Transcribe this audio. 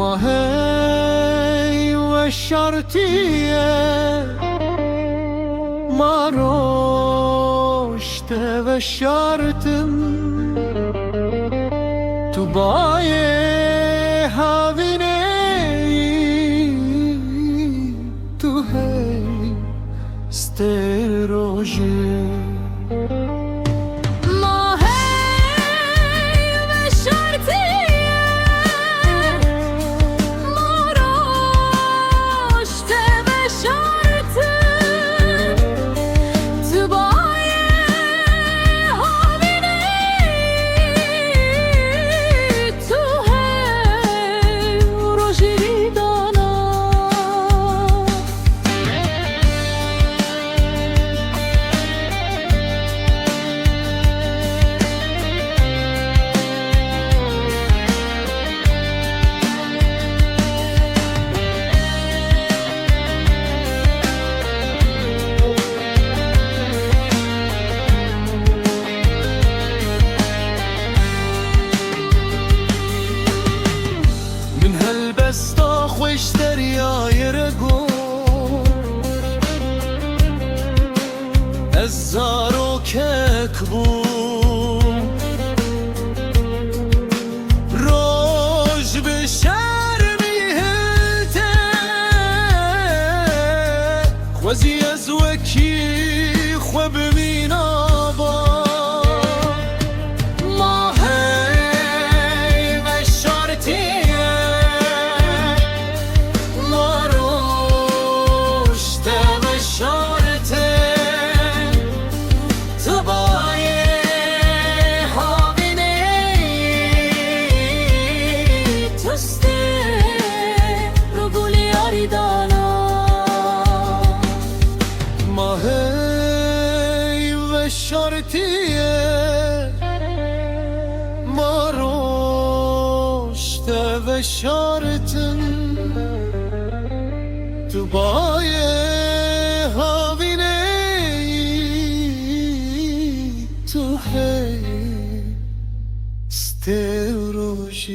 ما هی و شرطیه ما رشته و شرطم تو بایه هاوینه تو هی ستروژه بستا خوش دریای رگو از زارو کک بود روش به شرمی هلته خوزی از وکی خوب مینا شرطیه ما رشته و شرطن تو بایه هاوینه تو هی ستروژی